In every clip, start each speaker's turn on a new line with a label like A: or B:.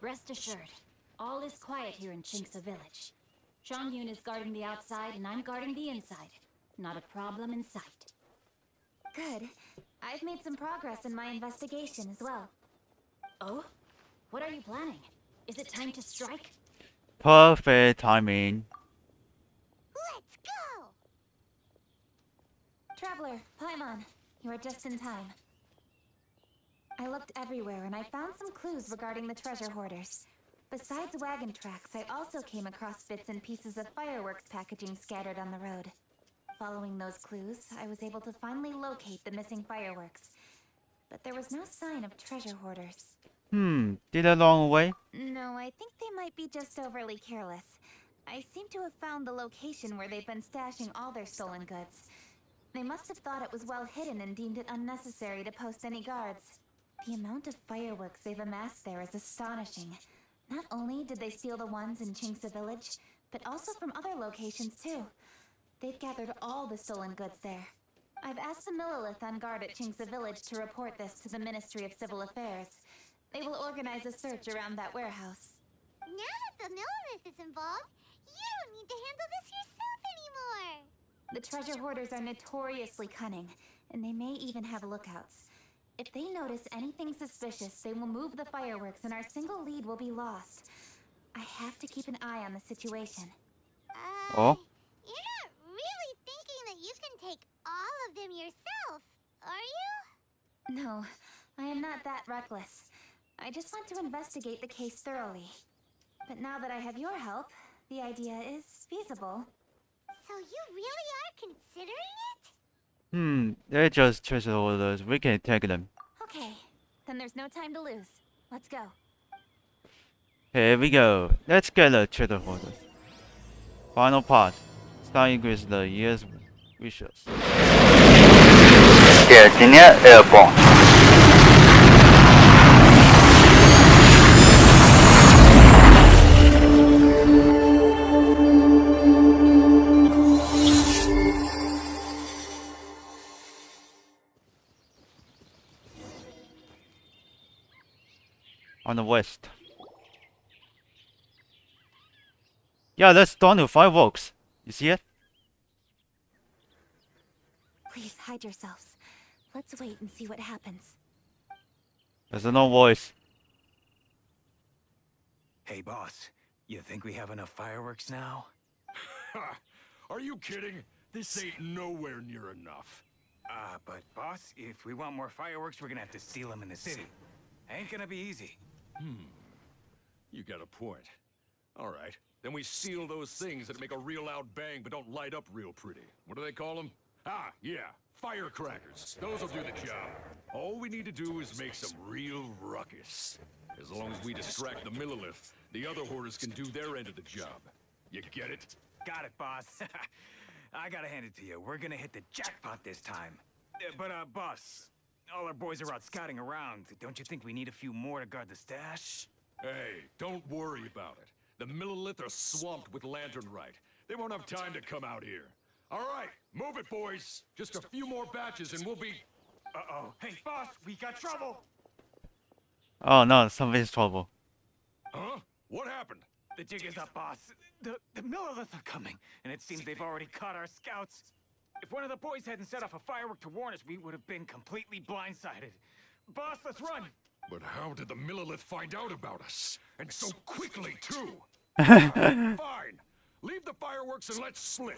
A: Rest assured, all is quiet here in Chinksa village. Zhang is guarding the outside and I'm guarding the inside. Not a problem in sight.
B: Good. I've made some progress in my investigation as well.
A: Oh? What are you planning? Is it time to strike?
C: Perfect timing.
D: Let's go!
B: Traveler, Paimon, you are just in time. I looked everywhere and I found some clues regarding the treasure hoarders. Besides wagon tracks, I also came across bits and pieces of fireworks packaging scattered on the road. Following those clues, I was able to finally locate the missing fireworks. But there was no sign of treasure hoarders.
C: Did a long way?
B: No, I think they might be just overly careless. I seem to have found the location where they've been stashing all their stolen goods. They must have thought it was well hidden and deemed it unnecessary to post any guards. The amount of fireworks they've amassed there is astonishing. Not only did they steal the ones in Chinksa village, but also from other locations too. They've gathered all the stolen goods there. I've asked the Millilith on guard at Chinksa village to report this to the Ministry of Civil Affairs. They will organize a search around that warehouse.
D: Now that the Millilith is involved, you don't need to handle this yourself anymore!
B: The treasure hoarders are notoriously cunning, and they may even have lookouts. If they notice anything suspicious, they will move the fireworks and our single lead will be lost. I have to keep an eye on the situation.
C: Oh?
D: You're not really thinking that you can take all of them yourself, are you?
B: No, I am not that reckless. I just want to investigate the case thoroughly. But now that I have your help, the idea is feasible.
D: So you really are considering it?
C: They're just treasure holders. We can take them.
B: Okay, then there's no time to lose. Let's go.
C: Here we go. Let's get the treasure holders. Final part. Starting with the year's wishes.
E: Terengineer airborne.
C: On the west. Yeah, let's turn to fireworks. You see it?
B: Please hide yourselves. Let's wait and see what happens.
C: There's no voice.
F: Hey, boss. You think we have enough fireworks now?
G: Ha! Are you kidding? This ain't nowhere near enough.
F: But boss, if we want more fireworks, we're gonna have to steal them in the city. Ain't gonna be easy.
G: You got a point. All right. Then we steal those things that make a real loud bang but don't light up real pretty. What do they call them? Ah, yeah. Firecrackers. Those'll do the job. All we need to do is make some real ruckus. As long as we distract the Millilith, the other hoarders can do their end of the job. You get it?
F: Got it, boss. I gotta hand it to you. We're gonna hit the jackpot this time. But, boss, all our boys are out scouting around. Don't you think we need a few more to guard the stash?
G: Hey, don't worry about it. The Millilith are swamped with lantern Rite. They won't have time to come out here. All right, move it, boys. Just a few more batches and we'll be...
F: Uh-oh. Hey, boss, we got trouble!
C: Oh no, somebody's trouble.
G: Huh? What happened?
F: The jig is up, boss. The Millilith are coming, and it seems they've already caught our scouts. If one of the boys hadn't set off a firework to warn us, we would have been completely blindsided. Boss, let's run!
G: But how did the Millilith find out about us? And so quickly, too! Fine! Leave the fireworks and let's split!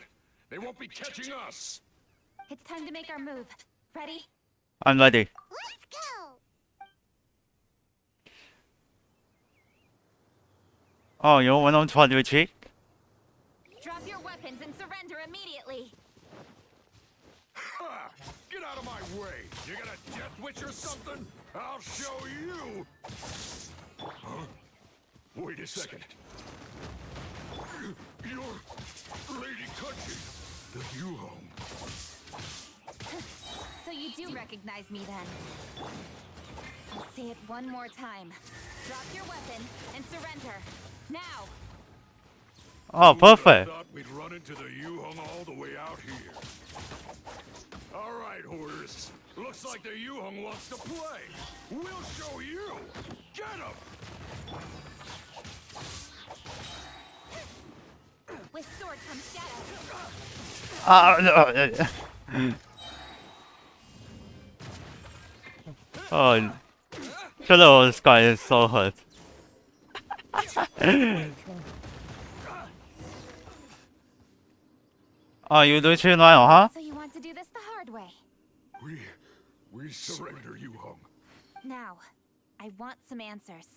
G: They won't be catching us!
B: It's time to make our move. Ready?
C: I'm ready.
D: Let's go!
C: Oh, you want to try to retreat?
B: Drop your weapons and surrender immediately.
G: Ha! Get out of my way! You got a death witch or something? I'll show you! Huh? Wait a second. You're Lady Country, the Yuhong.
B: So you do recognize me then? I'll say it one more time. Drop your weapon and surrender. Now!
C: Oh, perfect.
G: Thought we'd run into the Yuhong all the way out here. All right, hoarders. Looks like the Yuhong wants to play. We'll show you. Get him!
B: Forward comes Shadow.
C: Oh, Shadow, this guy is so hurt. You do it now, huh?
B: So you want to do this the hard way.
G: We surrender, you hung.
B: Now, I want some answers.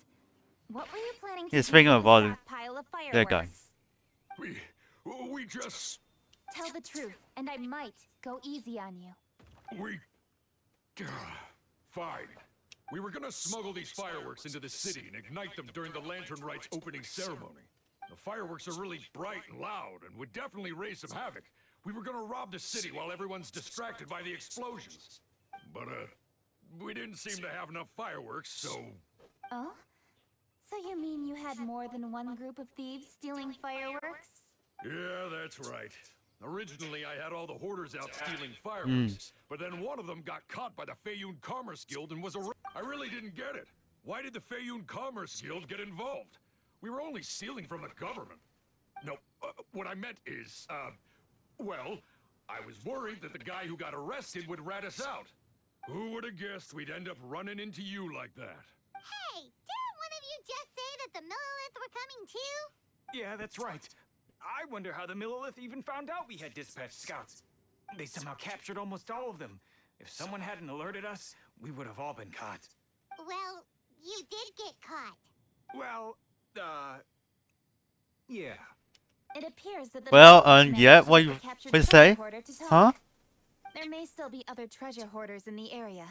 B: What were you planning to
C: He's
B: do
C: thinking
B: with
C: about
B: that pile of fireworks?
C: that guy.
G: We just...
B: Tell the truth, and I might go easy on you.
G: Fine. We were gonna smuggle these fireworks into the city and ignite them during the Lantern Rite's opening ceremony. The fireworks are really bright and loud and would definitely raise some havoc. We were gonna rob the city while everyone's distracted by the explosions. But, we didn't seem to have enough fireworks, so...
B: Oh? So you mean you had more than one group of thieves stealing fireworks?
G: Yeah, that's right. Originally, I had all the hoarders out stealing fireworks, but then one of them got caught by the Feiyun Commerce Guild and was arrested. I really didn't get it. Why did the Feiyun Commerce Guild get involved? We were only stealing from the government. No, what I meant is, well, I was worried that the guy who got arrested would rat us out. Who would have guessed we'd end up running into you like that?
D: Hey, didn't one of you just say that the Millilith were coming too?
F: Yeah, that's right. I wonder how the Millilith even found out we had dispatched scouts. They somehow captured almost all of them. If someone hadn't alerted us, we would have all been caught.
D: Well, you did get caught.
F: Well, yeah.
B: It appears that the
C: Well,
B: Millilith
C: yeah,
B: managed
C: what
B: to
C: you
B: get the captured
C: would
B: treasure
C: say?
B: hoarder to talk.
C: Huh?
B: There may still be other treasure hoarders in the area.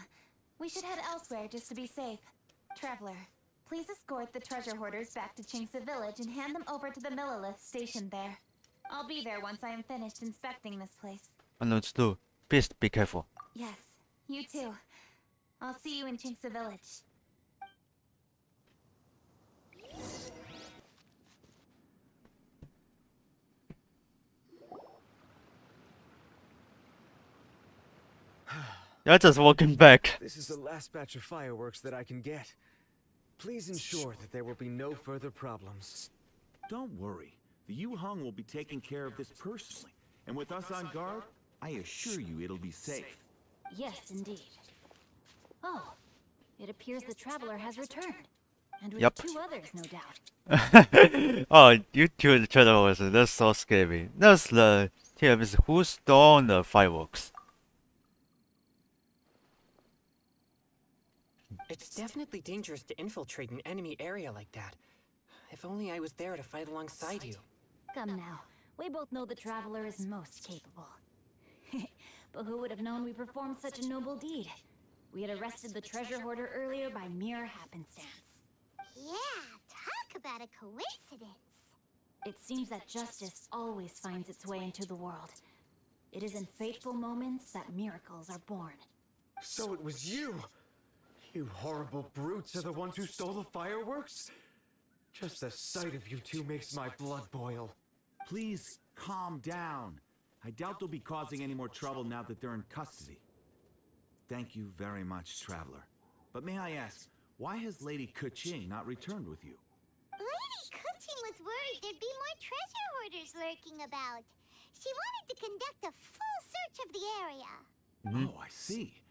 B: We should head elsewhere just to be safe. Traveler, please escort the treasure hoarders back to Chinksa Village and hand them over to the Millilith stationed there. I'll be there once I am finished inspecting this place.
C: Understood. Please be careful.
B: Yes, you too. I'll see you in Chinksa Village.
C: You're just walking back.
E: This is the last batch of fireworks that I can get. Please ensure that there will be no further problems.
H: Don't worry. The Yu-Hung will be taking care of this personally. And with us on guard, I assure you it'll be safe.
A: Yes, indeed. Oh, it appears the traveler has returned. And with
C: Yep.
A: 2 others, no doubt.
C: Oh, you killed the Shadow Horses. That's so scary. That's the tips who stole the fireworks.
I: It's definitely dangerous to infiltrate an enemy area like that. If only I was there to fight alongside you.
A: Come now. We both know the traveler is most capable. But who would have known we performed such a noble deed? We had arrested the treasure hoarder earlier by mere happenstance.
D: Yeah, talk about a coincidence.
A: It seems that justice always finds its way into the world. It is in fateful moments that miracles are born.
E: So it was you! You horrible brutes are the ones who stole the fireworks? Just the sight of you two makes my blood boil.
H: Please calm down. I doubt they'll be causing any more trouble now that they're in custody. Thank you very much, Traveler. But may I ask, why has Lady Keqing not returned with you?
D: Lady Keqing was worried there'd be more treasure hoarders lurking about. She wanted to conduct a full search of the area.
H: Oh, I see.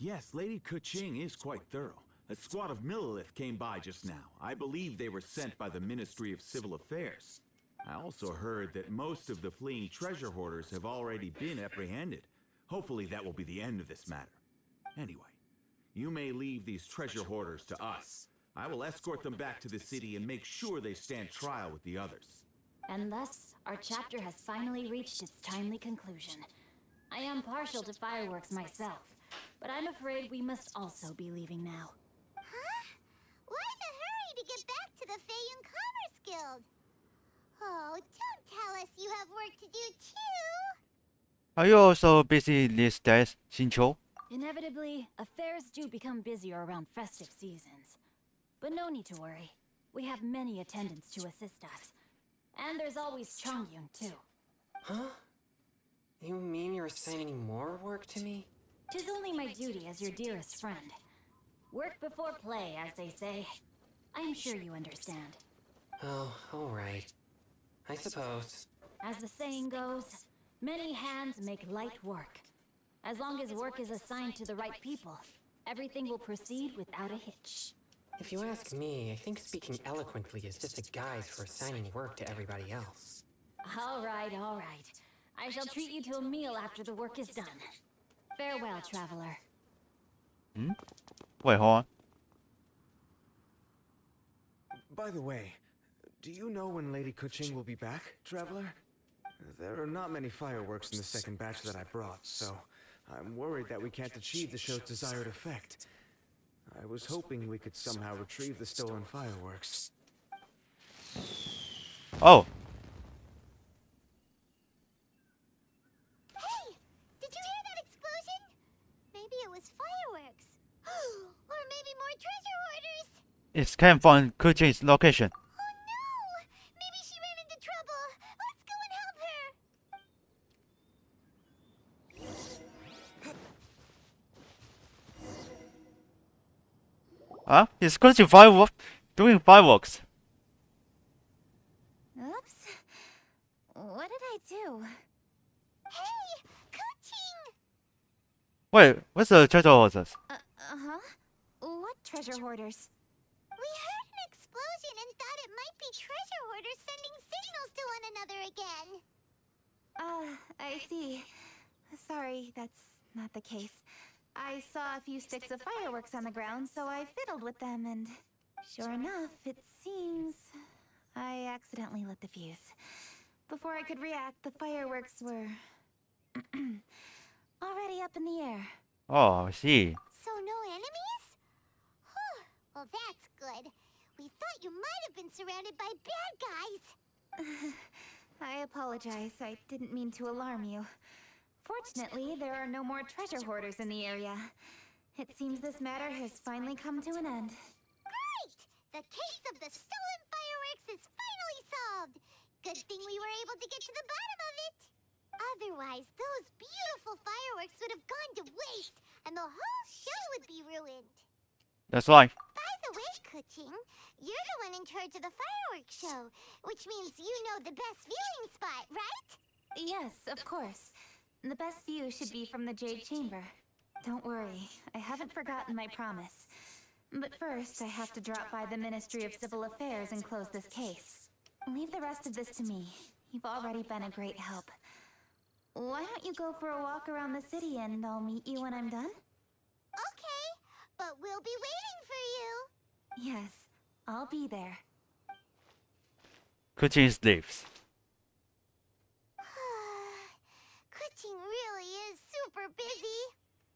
H: Yes, Lady Keqing is quite thorough. A squad of Millilith came by just now. I believe they were sent by the Ministry of Civil Affairs. I also heard that most of the fleeing treasure hoarders have already been apprehended. Hopefully that will be the end of this matter. Anyway, you may leave these treasure hoarders to us. I will escort them back to the city and make sure they stand trial with the others.
A: And thus, our chapter has finally reached its timely conclusion. I am partial to fireworks myself, but I'm afraid we must also be leaving now.
D: Huh? Why the hurry to get back to the Feiyun Commerce Guild? Oh, don't tell us you have work to do too!
C: Are you also busy these days, Xinqiu?
A: Inevitably, affairs do become busier around festive seasons. But no need to worry. We have many attendants to assist us. And there's always Chongyun, too.
I: Huh? You mean you're assigning more work to me?
A: 'Tis only my duty as your dearest friend. Work before play, as they say. I'm sure you understand.
I: Oh, alright. I suppose.
A: As the saying goes, many hands make light work. As long as work is assigned to the right people, everything will proceed without a hitch.
I: If you ask me, I think speaking eloquently is just a guise for assigning work to everybody else.
A: All right, all right. I shall treat you to a meal after the work is done. Farewell, traveler.
C: Wait, hold on.
E: By the way, do you know when Lady Kuching will be back, Traveler? There are not many fireworks in the second batch that I brought, so I'm worried that we can't achieve the show's desired effect. I was hoping we could somehow retrieve the stolen fireworks.
C: Oh,
D: Hey! Did you hear that explosion? Maybe it was fireworks. Or maybe more treasure hoarders.
C: it came from Kuchin's location.
D: Oh no! Maybe she ran into trouble. Let's go and help her.
C: Huh? He's Kuchin fireworks, doing fireworks.
B: Oops. What did I do?
D: Hey! Kuching!
C: Wait, what's the treasure horses?
B: Uh-huh. What treasure hoarders?
D: We heard an explosion and thought it might be treasure hoarders sending signals to one another again.
B: I see. Sorry, that's not the case. I saw a few sticks of fireworks on the ground, so I fiddled with them, and sure enough, it seems I accidentally lit the fuse. Before I could react, the fireworks were already up in the air.
C: Oh, I see.
D: So no enemies? Whew. Well, that's good. We thought you might have been surrounded by bad guys.
B: I apologize. I didn't mean to alarm you. Fortunately, there are no more treasure hoarders in the area. It seems this matter has finally come to an end.
D: Great! The case of the stolen fireworks is finally solved. Good thing we were able to get to the bottom of it. Otherwise, those beautiful fireworks would have gone to waste, and the whole show would be ruined.
C: That's right.
D: By the way, Kuching, you're the one in charge of the fireworks show, which means you know the best viewing spot, right?
B: Yes, of course. The best view should be from the Jade Chamber. Don't worry, I haven't forgotten my promise. But first, I have to drop by the Ministry of Civil Affairs and close this case. Leave the rest of this to me. You've already been a great help. Why don't you go for a walk around the city and I'll meet you when I'm done?
D: Okay, but we'll be waiting for you.
B: Yes, I'll be there.
C: Kuchin sleeps.
D: Kuching really is super busy.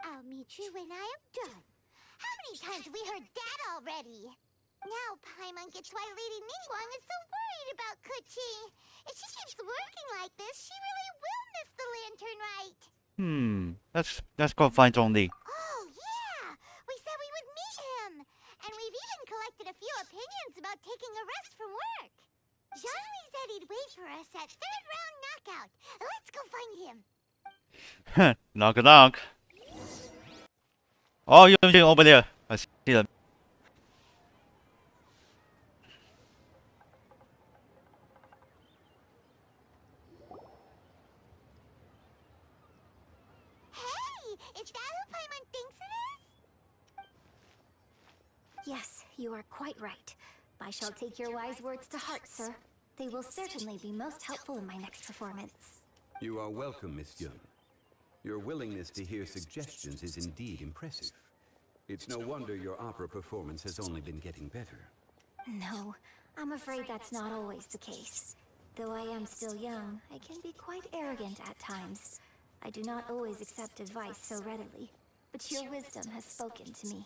D: I'll meet you when I am done. How many times have we heard that already? Now Paimon gets why Lady Ningguang is so worried about Kuching. If she keeps working like this, she really will miss the lantern rite.
C: Let's go find Zhongli.
D: Oh, yeah! We said we would meet him! And we've even collected a few opinions about taking a rest from work. Zhongli said he'd wait for us at third round knockout. Let's go find him.
C: Knock knock. Oh, you're over there. I see them.
D: Hey! Is that who Paimon thinks it is?
A: Yes, you are quite right. I shall take your wise words to heart, sir. They will certainly be most helpful in my next performance.
J: You are welcome, Miss Yun. Your willingness to hear suggestions is indeed impressive. It's no wonder your opera performance has only been getting better.
A: No, I'm afraid that's not always the case. Though I am still young, I can be quite arrogant at times. I do not always accept advice so readily, but your wisdom has spoken to me.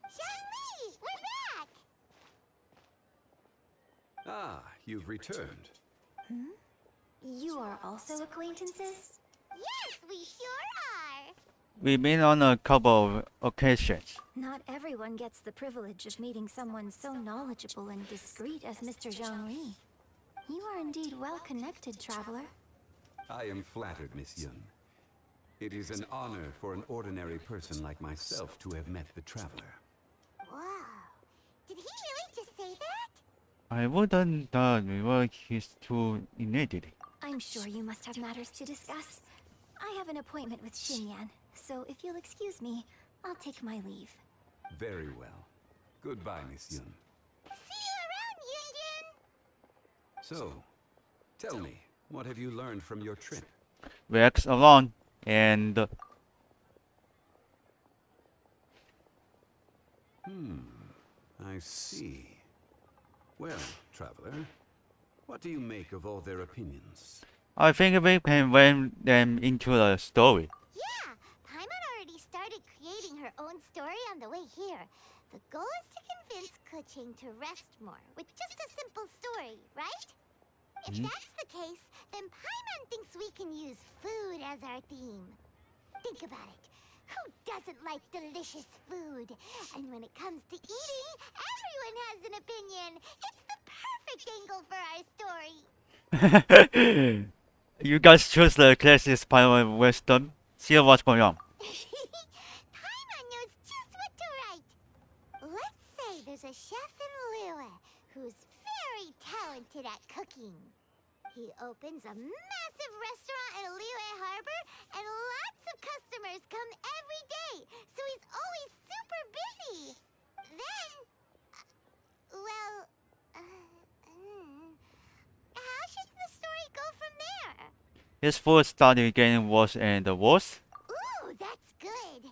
D: Zhongli! We're back!
J: Ah, you've returned.
A: You are also acquaintances?
D: Yes, we sure are!
C: We've been on a couple of occasions.
A: Not everyone gets the privilege of meeting someone so knowledgeable and discreet as Mr. Zhongli. You are indeed well-connected, traveler.
J: I am flattered, Miss Yun. It is an honor for an ordinary person like myself to have met the traveler.
D: Wow. Did he really just say that?
C: I wouldn't thought we were his too innately.
A: I I'm sure you must have matters to discuss. I have an appointment with Xinyan, so if you'll excuse me, I'll take my leave.
J: Very well. Goodbye, Miss Yun.
D: See you around, Yun Yun!
J: So, tell me, what have you learned from your trip?
C: Rex alone and
J: I see. Well, traveler, what do you make of all their opinions?
C: I think we can bring them into the story.
D: Yeah, Paimon already started creating her own story on the way here. The goal is to convince Kuching to rest more with just a simple story, right? If that's the case, then Paimon thinks we can use food as our theme. Think about it. Who doesn't like delicious food? And when it comes to eating, everyone has an opinion. It's the perfect angle for our story.
C: You guys choose the classic Paimon wisdom. See what's going on.
D: Paimon knows just what to write. Let's say there's a chef in Liyue who's very talented at cooking. He opens a massive restaurant in Liyue Harbor, and lots of customers come every day, so he's always super busy. Then, how should the story go from there?
C: His food started getting worse and worse.
D: Ooh, that's good.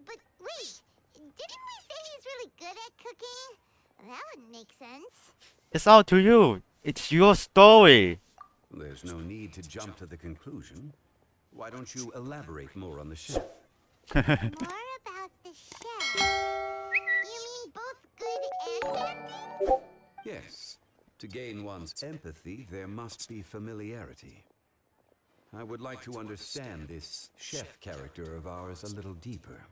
D: But wait, didn't we say he's really good at cooking? That wouldn't make sense.
C: It's up to you. It's your story.
J: There's no need to jump to the conclusion. Why don't you elaborate more on the chef?
D: More about the chef. You mean both good and bad things?
J: Yes. To gain one's empathy, there must be familiarity. I would like to understand this chef character of ours a little deeper.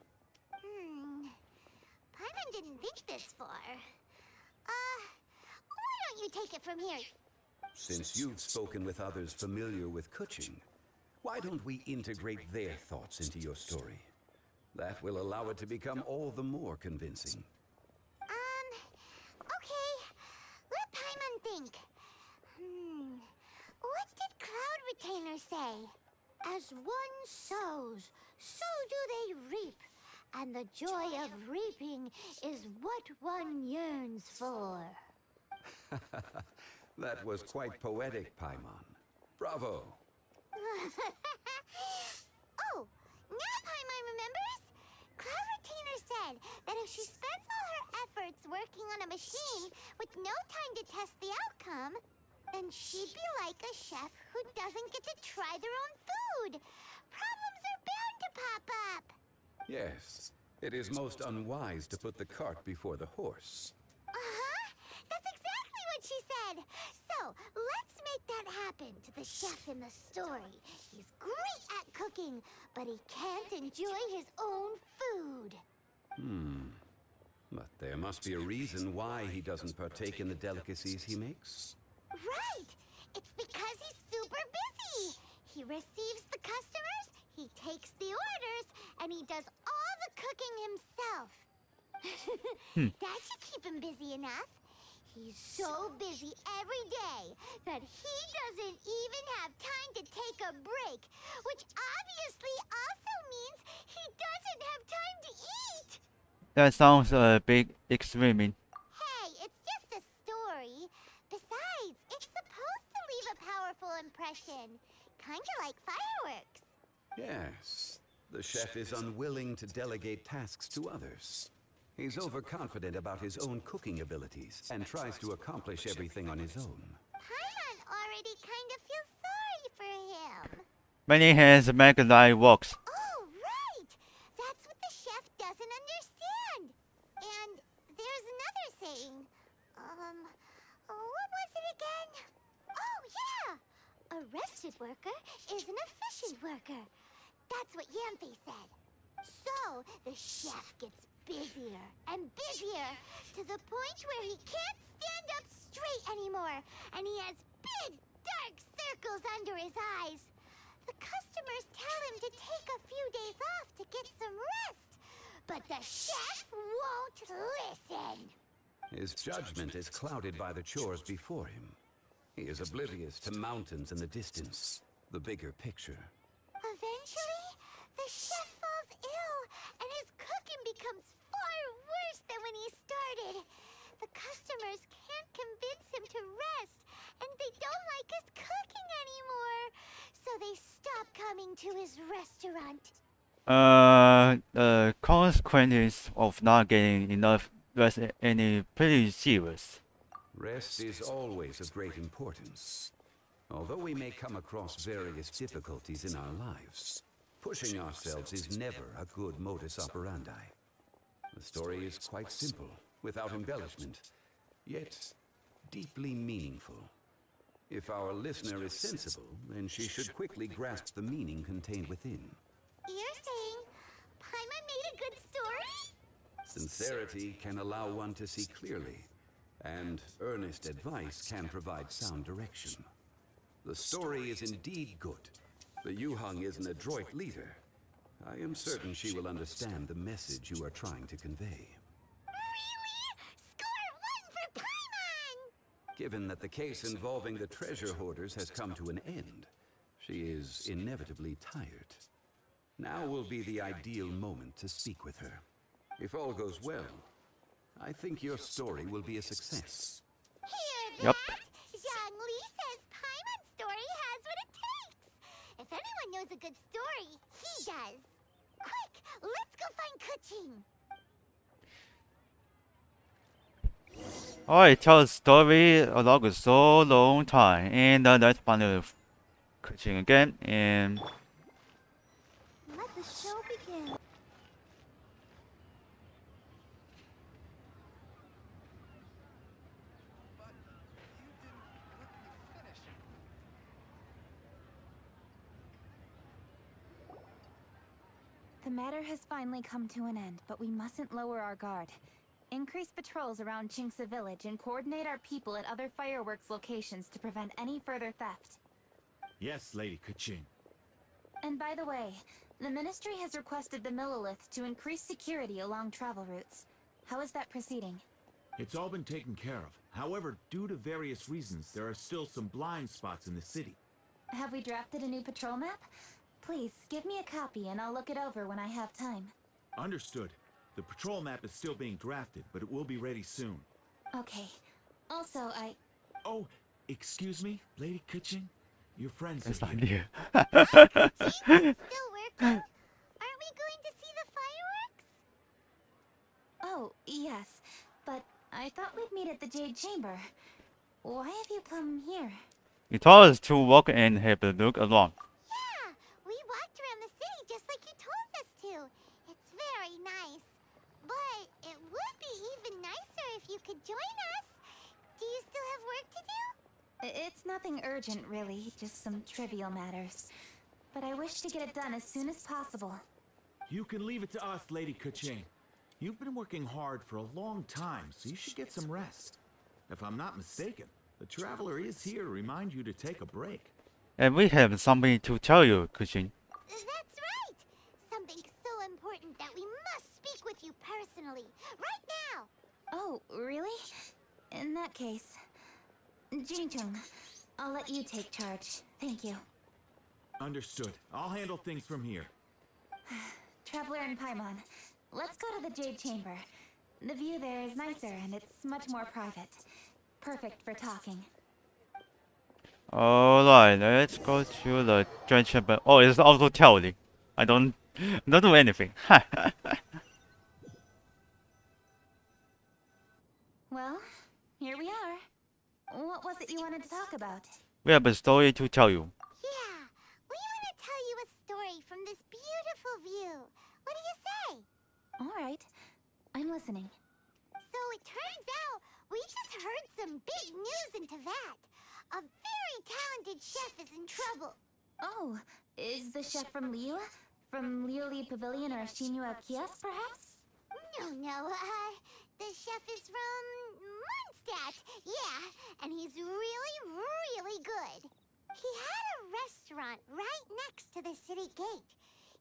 D: Paimon didn't think this far. Why don't you take it from here?
J: Since you've spoken with others familiar with Kuching, why don't we integrate their thoughts into your story? That will allow it to become all the more convincing.
D: Okay. Let Paimon think. What did Cloud Retainer say? As one sows, so do they reap. And the joy of reaping is what one yearns for.
J: That was quite poetic, Paimon. Bravo!
D: Oh, now Paimon remembers? Cloud Retainer said that if she spends all her efforts working on a machine with no time to test the outcome, then she'd be like a chef who doesn't get to try their own food. Problems are bound to pop up.
J: Yes, it is most unwise to put the cart before the horse.
D: That's exactly what she said. So, let's make that happen to the chef in the story. He's great at cooking, but he can't enjoy his own food.
J: But there must be a reason why he doesn't partake in the delicacies he makes.
D: Right! It's because he's super busy. He receives the customers, he takes the orders, and he does all the cooking himself. That should keep him busy enough. He's so busy every day that he doesn't even have time to take a break, which obviously also means he doesn't have time to eat.
C: That sounds a bit extreme.
D: Hey, it's just a story. Besides, it's supposed to leave a powerful impression. Kinda like fireworks.
J: Yes, the chef is unwilling to delegate tasks to others. He's overconfident about his own cooking abilities and tries to accomplish everything on his own.
D: Paimon already kind of feels sorry for him.
C: Many hands make light works.
D: Oh, right! That's what the chef doesn't understand. And there's another saying. What was it again? Oh, yeah! A rested worker is an efficient worker. That's what Yanfei said. So, the chef gets busier and busier to the point where he can't stand up straight anymore, and he has big, dark circles under his eyes. The customers tell him to take a few days off to get some rest, but the chef won't listen.
J: His judgment is clouded by the chores before him. He is oblivious to mountains in the distance, the bigger picture.
D: Eventually, the chef falls ill, and his cooking becomes far worse than when he started. The customers can't convince him to rest, and they don't like his cooking anymore. So they stop coming to his restaurant.
C: The consequences of not getting enough rest any pretty serious.
J: Rest is always of great importance. Although we may come across various difficulties in our lives, pushing ourselves is never a good modus operandi. The story is quite simple, without embellishment, yet deeply meaningful. If our listener is sensible, then she should quickly grasp the meaning contained within.
D: You're saying Paimon made a good story?
J: Sincerity can allow one to see clearly, and earnest advice can provide sound direction. The story is indeed good. The Yuhang is an adroit leader. I am certain she will understand the message you are trying to convey.
D: Really? Score 1 for Paimon!
J: Given that the case involving the treasure hoarders has come to an end, she is inevitably tired. Now will be the ideal moment to speak with her. If all goes well, I think your story will be a success.
D: Hear that?
C: Yep.
D: Zhang Li says Paimon's story has what it takes. If anyone knows a good story, he does. Quick, let's go find Kuching.
C: Alright, tell a story along a so long time, and let's find the coaching again, and
D: Let the show begin.
B: The matter has finally come to an end, but we mustn't lower our guard. Increase patrols around Qingce Village and coordinate our people at other fireworks locations to prevent any further theft.
H: Yes, Lady Kuching.
B: And by the way, the Ministry has requested the Millilith to increase security along travel routes. How is that proceeding?
H: It's all been taken care of. However, due to various reasons, there are still some blind spots in the city.
B: Have we drafted a new patrol map? Please, give me a copy and I'll look it over when I have time.
H: Understood. The patrol map is still being drafted, but it will be ready soon.
B: Okay. Also,
H: Oh, excuse me, Lady Kuching? Your friends
C: that's
H: are
C: not
H: here.
C: here.
D: Still working? Aren't we going to see the fireworks?
B: Oh, yes. But I thought we'd meet at the Jade Chamber. Why have you come here?
C: He told us to walk and have a look around.
D: Yeah, we walked around the city just like you told us to. It's very nice. But it would be even nicer if you could join us. Do you still have work to do?
B: It's nothing urgent, really. Just some trivial matters. But I wish to get it done as soon as possible.
H: You can leave it to us, Lady Kuching. You've been working hard for a long time, so you should get some rest. If I'm not mistaken, the Traveler is here to remind you to take a break.
C: And we have something to tell you, Kuchin.
D: That's right. Something so important that we must speak with you personally. Right now.
B: Oh, really? In that case... Jinchung, I'll let you take charge. Thank you.
H: Understood. I'll handle things from here.
B: Traveler and Paimon, let's go to the Jade Chamber. The view there is nicer and it's much more private. Perfect for talking.
C: Alright, let's go to the Genshin. Oh, it's auto telling. I don't do anything.
B: Well, here we are. What was it you wanted to talk about?
C: We have a story to tell you.
D: Yeah, we want to tell you a story from this beautiful view. What do you say?
B: All right, I'm listening.
D: So it turns out we just heard some big news in Teyvat. A very talented chef is in trouble.
B: Oh, is the chef from Liu? From Liuli Pavilion or Shinua Kiosk, perhaps?
D: No, the chef is from Mondstadt. Yeah, and he's really, really good. He had a restaurant right next to the city gate.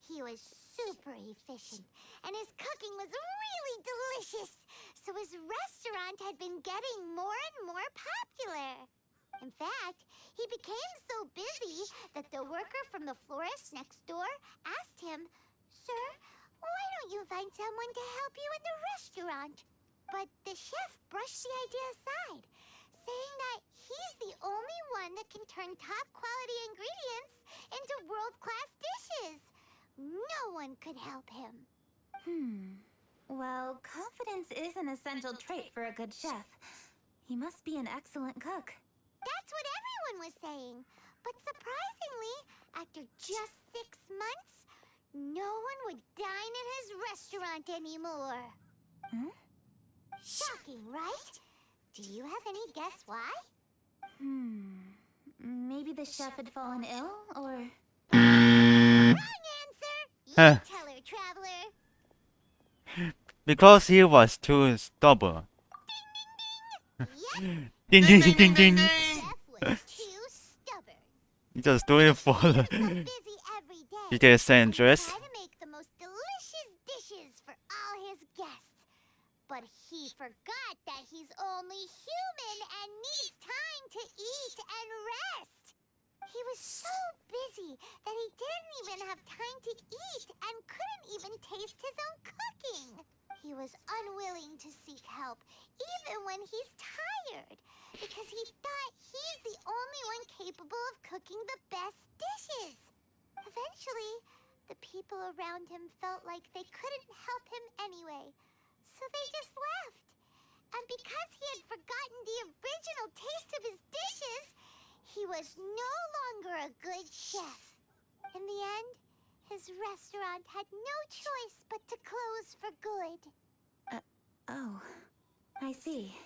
D: He was super efficient, and his cooking was really delicious. So his restaurant had been getting more and more popular. In fact, he became so busy that the worker from the florist next door asked him, "Sir, why don't you find someone to help you in the restaurant?" But the chef brushed the idea aside, saying that he's the only one that can turn top-quality ingredients into world-class dishes. No one could help him.
B: Well, confidence is an essential trait for a good chef. He must be an excellent cook.
D: That's what everyone was saying. But surprisingly, after just 6 months, no one would dine at his restaurant anymore. Shocking, right? Do you have any guess why?
B: Maybe the chef had fallen ill, or...
D: Wrong answer! You tell her, Traveler.
C: Because he was too stubborn.
D: Yep,
C: Ding ding ding ding ding.
D: Chef was too stubborn.
C: He just doing it for the
D: Busy every day.
C: he gets interest.
D: Try to make the most delicious dishes for all his guests. But he forgot that he's only human and needs time to eat and rest. He was so busy that he didn't even have time to eat and couldn't even taste his own cooking. He was unwilling to seek help, even when he's tired, because he thought he's the only one capable of cooking the best dishes. Eventually, the people around him felt like they couldn't help him anyway, so they just left. And because he had forgotten the original taste of his dishes, he was no longer a good chef. In the end, his restaurant had no choice but to close for good.
B: Oh, I see.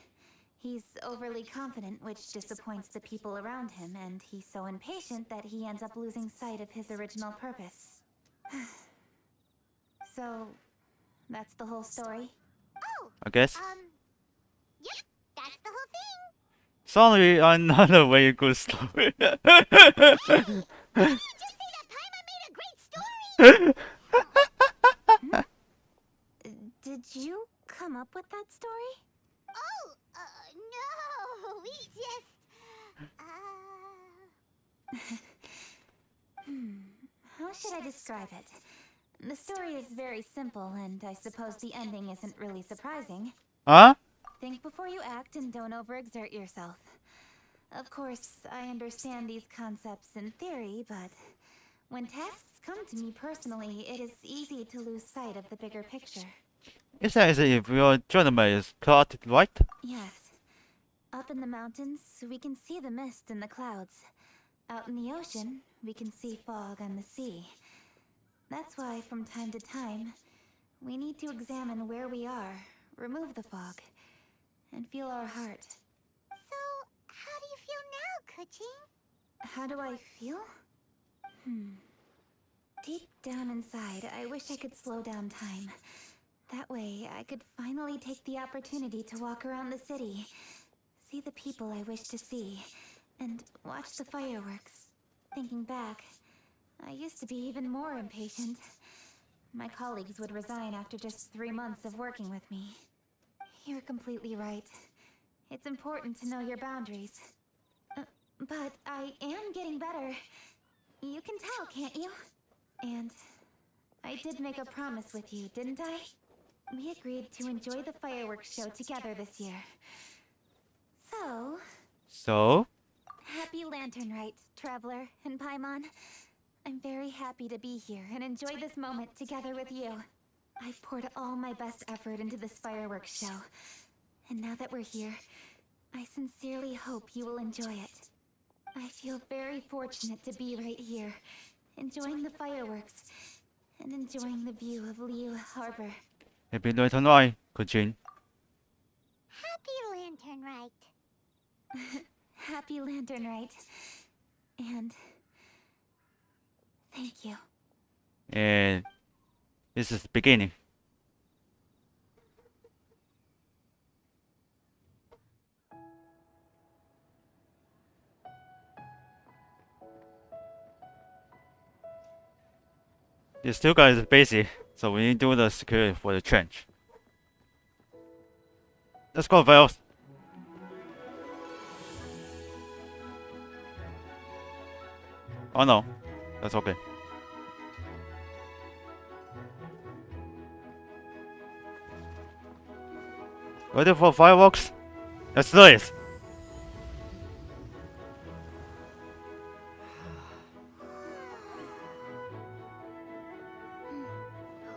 B: He's overly confident, which disappoints the people around him, and he's so impatient that he ends up losing sight of his original purpose. So, that's the whole story?
D: Oh,
C: I guess.
D: Yep, that's the whole thing.
C: Sorry, another very good story.
D: Just say that Paimon made a great story.
B: Did you come up with that story?
D: Oh, no, we just,
B: How should I describe it? The story is very simple, and I suppose the ending isn't really surprising.
C: Huh?
B: Think before you act and don't overexert yourself. Of course, I understand these concepts in theory, but when tasks come to me personally, it is easy to lose sight of the bigger picture.
C: Is that as if your gentleman is plotted right?
B: Yes. Up in the mountains, we can see the mist in the clouds. Out in the ocean, we can see fog on the sea. That's why, from time to time, we need to examine where we are, remove the fog, and feel our heart.
D: So, how do you feel now, Kuching?
B: How do I feel? Deep down inside, I wish I could slow down time. That way, I could finally take the opportunity to walk around the city, see the people I wish to see, and watch the fireworks. Thinking back, I used to be even more impatient. My colleagues would resign after just 3 months of working with me. You're completely right. It's important to know your boundaries. But I am getting better. You can tell, can't you? And I did make a promise with you, didn't I? We agreed to enjoy the fireworks show together this year.
C: So?
B: Happy Lantern Rite, Traveler and Paimon. I'm very happy to be here and enjoy this moment together with you. I've poured all my best effort into this fireworks show. And now that we're here, I sincerely hope you will enjoy it. I feel very fortunate to be right here, enjoying the fireworks, and enjoying the view of Liu Harbor.
C: Happy Lantern Rite, Kuchin.
D: Happy Lantern Rite.
B: Happy Lantern Rite. And thank you.
C: And this is the beginning. This two guys is busy, so we need to do the security for the trench. Let's go, Vales. Oh no, that's okay. Ready for fireworks? Let's do it!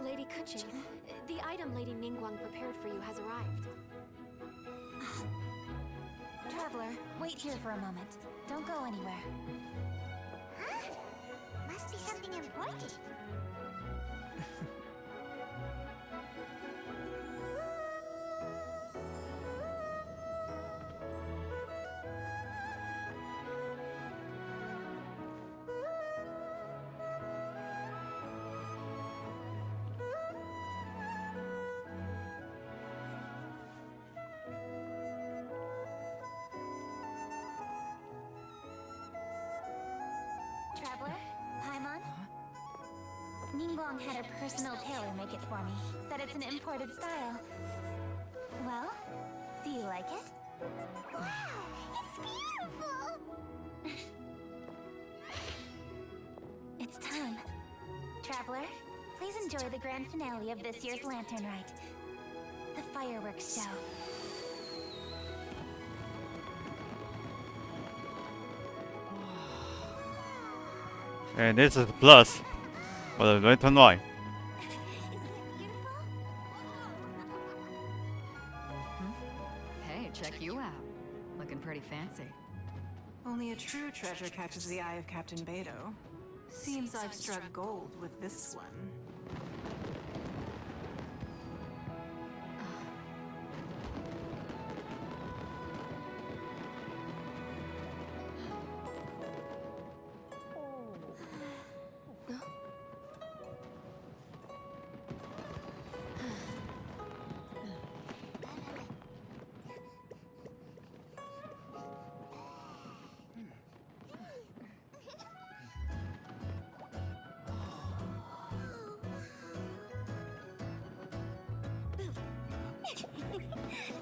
K: Lady Kuching, the item Lady Ningguang prepared for you has arrived.
B: Traveler, wait here for a moment. Don't go anywhere.
D: Huh? Must be something important.
B: Traveler? Paimon? Ningguang had a personal tailor make it for me. Said it's an imported style. Well, do you like it?
D: Wow, it's beautiful!
B: It's time. Traveler, please enjoy the grand finale of this year's Lantern Rite. The fireworks show.
C: And this is plus for the Lantern Rite.
L: Hey, check you out. Looking pretty fancy.
M: Only a true treasure catches the eye of Captain Beto. Seems I've struck gold with this one.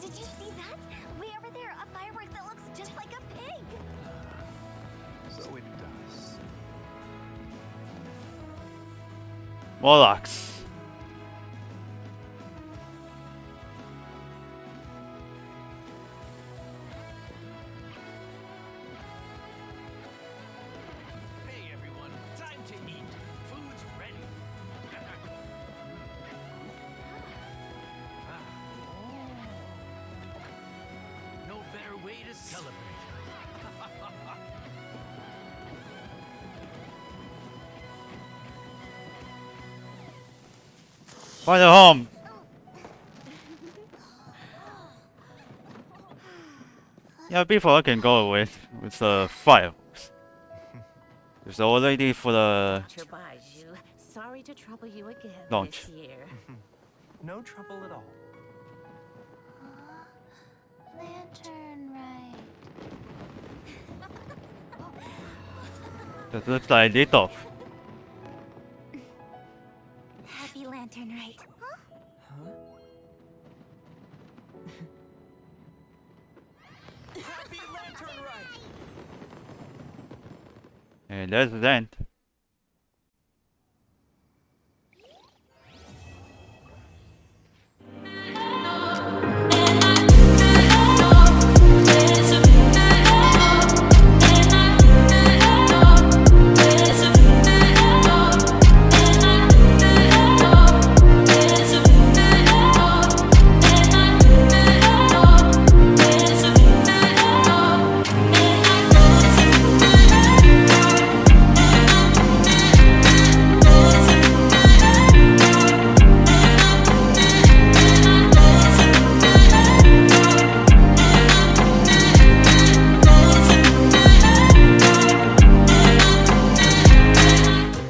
D: Did you see that? Way over there, a firework that looks just like a pig!
G: So it does.
C: Morlocks.
F: Hey everyone, time to eat. Food's ready. No better way to celebrate.
C: Find a home. Yeah, before I can go with the fireworks. It's already for the
N: Trebaju, sorry to trouble you again
C: launch.
N: this year.
F: No trouble at all.
B: Lantern Rite.
C: That looks like lit off.
B: Happy Lantern Rite.
F: Happy Lantern Rite!
C: And that's the end.